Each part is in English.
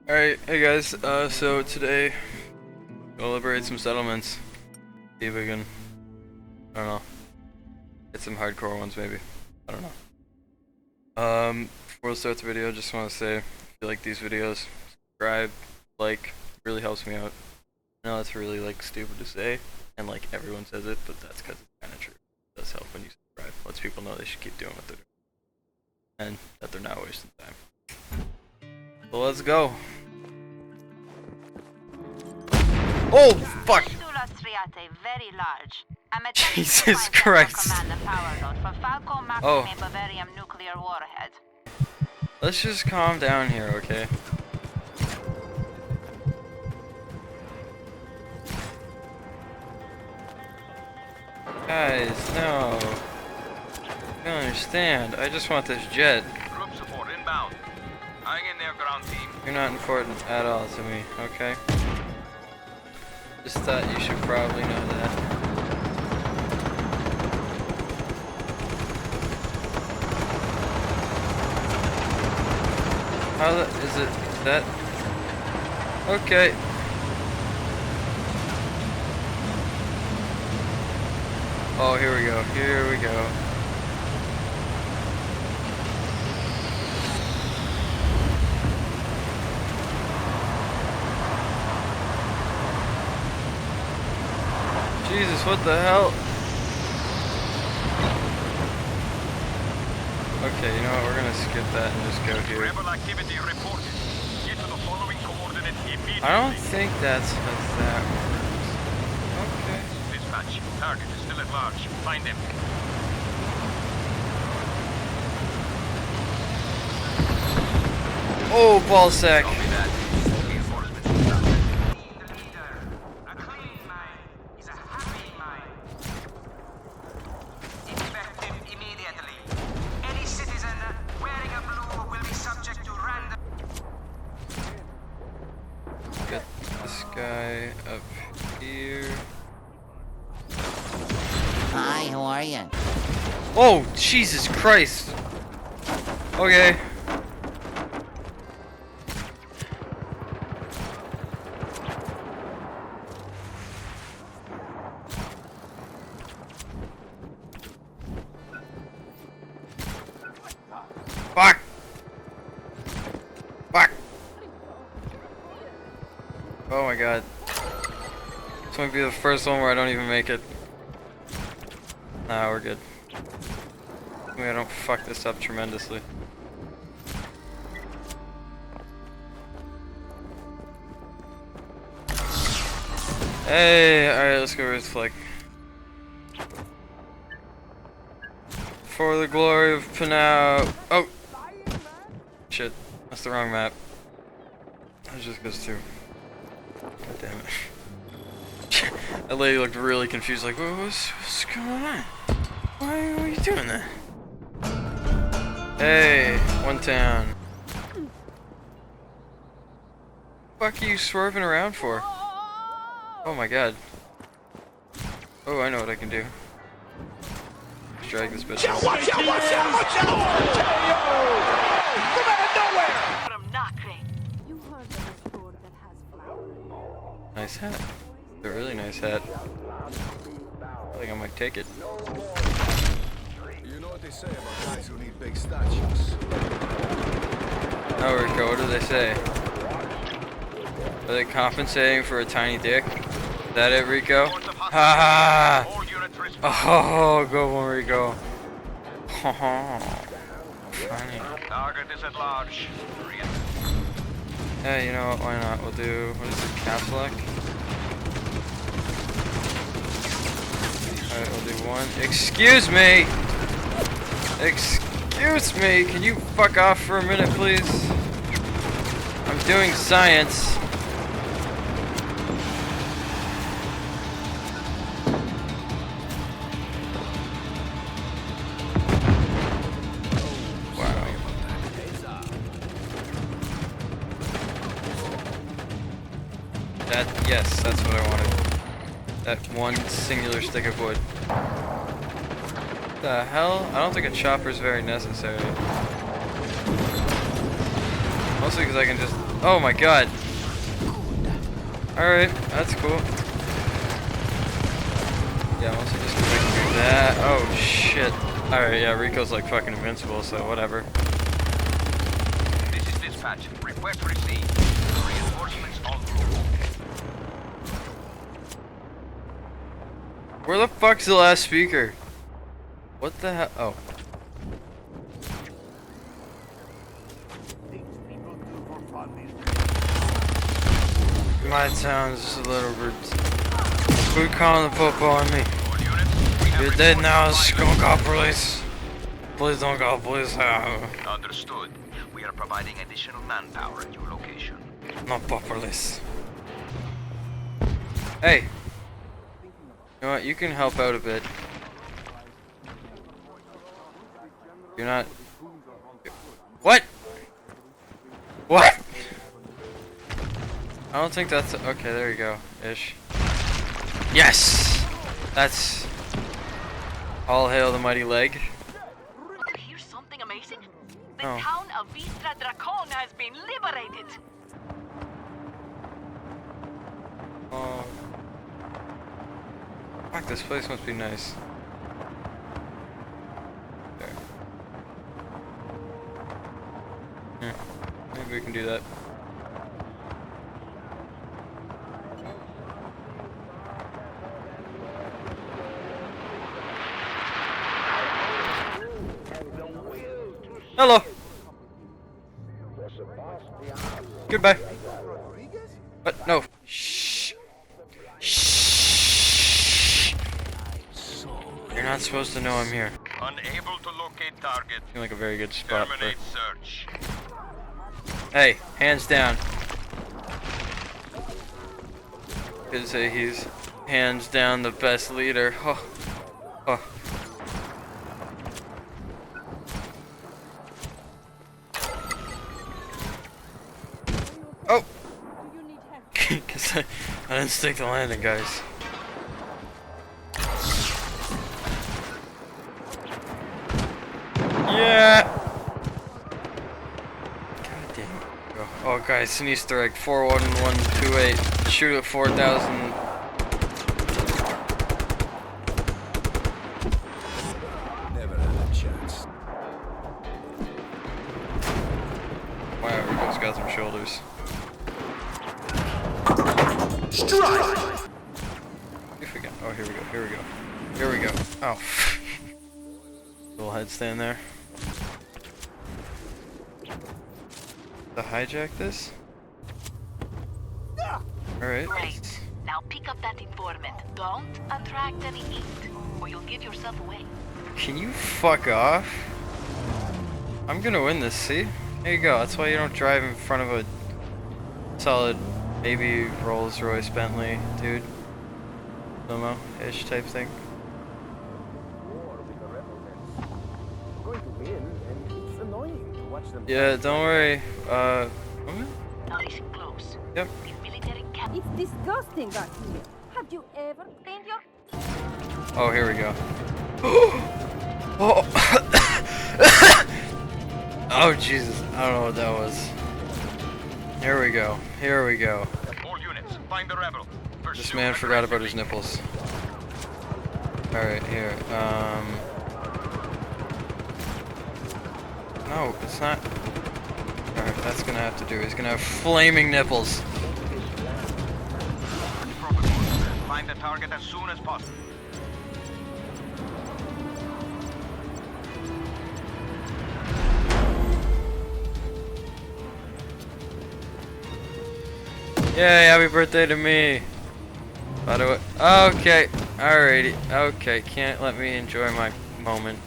Alright, hey guys, so today we'll liberate some settlements. See if we can, I don't know, get some hardcore ones maybe. I don't know. Before we start the video, I just want to say, if you like these videos, subscribe, like, really helps me out. I know that's really, like, stupid to say, and, like, everyone says it, but that's because it's kind of true. It does help when you subscribe. Lets people know they should keep doing what they're doing. And that they're not wasting time. So let's go. Oh, fuck! Jesus Christ. Oh. Let's just calm down here, okay? Guys, no. I don't understand. I just want this jet. Group support inbound. Hang in there, ground team. You're not important at all to me, okay? Just thought you should probably know that. How is it that? Okay. Oh, here we go. Here we go. Jesus, what the hell? Okay, you know what? We're gonna skip that and just go here. Rebel activity reported. Get to the following coordinate immediately. I don't think that's how that works. Okay. Dispatch. Target is still at large. Find them. Oh, ballsack. Copy that. Reinforcements inbound. The leader. A clean mind is a happy mind. Effective immediately. Any citizen wearing a blue will be subject to random. Get this guy up here. Hi, how are you? Oh, Jesus Christ. Okay. Fuck! Fuck! Oh my god. This might be the first one where I don't even make it. Nah, we're good. Maybe I don't fuck this up tremendously. Hey, alright, let's go with flick. For the glory of Panau. Oh! Shit, that's the wrong map. That just goes to. God damn it. That lady looked really confused, like, what's going on? Why are you doing that? Hey, one town. What the fuck are you swerving around for? Oh my god. Oh, I know what I can do. Let's drag this bitch out. Watch out! Watch out! Watch out! Come out of nowhere! From nothing. Nice hat. It's a really nice hat. I think I might take it. You know what they say about guys who need big statues. Oh, Rico, what do they say? Are they compensating for a tiny dick? Is that it, Rico? Ha All units respond. Oh, go on, Rico. Oh, funny. Target is at large. Yeah, you know what? Why not? We'll do. What is it? Caps lock? Alright, we'll do one. Excuse me! Excuse me! Can you fuck off for a minute, please? I'm doing science. Wow. Yes, that's what I wanted. That one singular stick of wood. The hell? I don't think a chopper is very necessary. Mostly because I can just Oh my god. Alright, that's cool. Yeah, mostly just because I can do that. Oh shit. Alright, yeah, Rico's like fucking invincible, so whatever. This is dispatch. Request received. Reinforcements en route. Where the fuck's the last speaker? What the hell? Oh. My town's a little bit. Quit calling the football on me. All units, we have You're dead reported now, fire. don't call police. Please don't call police. Understood. We are providing additional manpower at your location. No police. Hey. You know what? You can help out a bit. You're not. What? What? I don't think that's okay. There you go, ish. Yes, that's all hail the mighty leg. Want to hear something amazing? The Oh. town of Vistra Dracon has been liberated. Oh, fuck! This place must be nice. There. Maybe we can do that. Hello. Goodbye. What? No. Shh. Shh. You're not supposed to know I'm here. Unable to locate target. Seems like a very good spot for. Terminate search. Hey, hands down. Could say he's hands down the best leader. Oh. Oh. Oh! Cause I didn't stick the landing, guys. Yeah! God damn it. Oh, guys, an Easter egg 41128. Shoot at 4,000. Never had a chance. Wow, Rico's got some shoulders. Strike! If we go. Oh, here we go. Here we go. Here we go. Oh. Little headstand there. To hijack this? Alright. Great. Now pick up that informant. Don't attract any heat, or you'll give yourself away. Can you fuck off? I'm gonna win this, see? There you go. That's why you don't drive in front of a solid, maybe Rolls Royce Bentley, dude. Limo-ish type thing. Yeah, don't worry. Nice and close. Yep. Military cap. It's disgusting back here. Have you ever cleaned your... Oh, here we go. Oh. Oh, Jesus. I don't know what that was. Here we go. Here we go. All units, find the rebel. This man forgot about his nipples. Alright, here. No, it's not. Alright, that's gonna have to do. He's gonna have flaming nipples. Find the target as soon as possible. Yay, happy birthday to me. By the way, okay, alrighty, okay, can't let me enjoy my moment.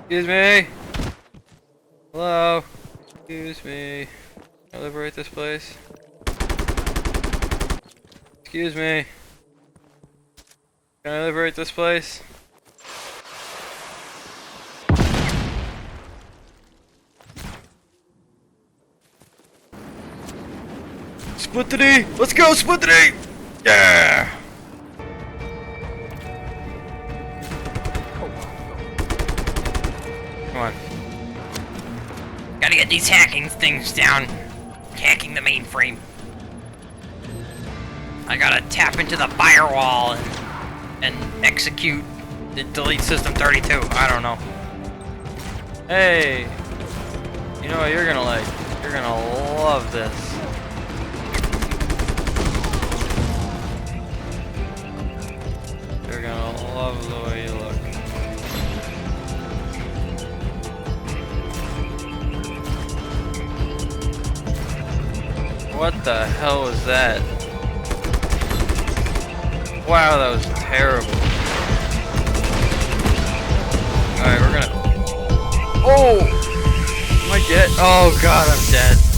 Excuse me. Hello. Excuse me. Can I liberate this place? Excuse me. Can I liberate this place? Split the D! Let's go, split the D! Yeah! Come on. Gotta get these It's hacking things down. Hacking the mainframe. I gotta tap into the firewall and execute the delete system 32. I don't know. Hey! You know what you're gonna like? You're gonna love this. You're gonna love the way you look. What the hell was that? Wow, that was terrible. Alright, we're gonna... Oh! Am I dead? Oh god, I'm dead.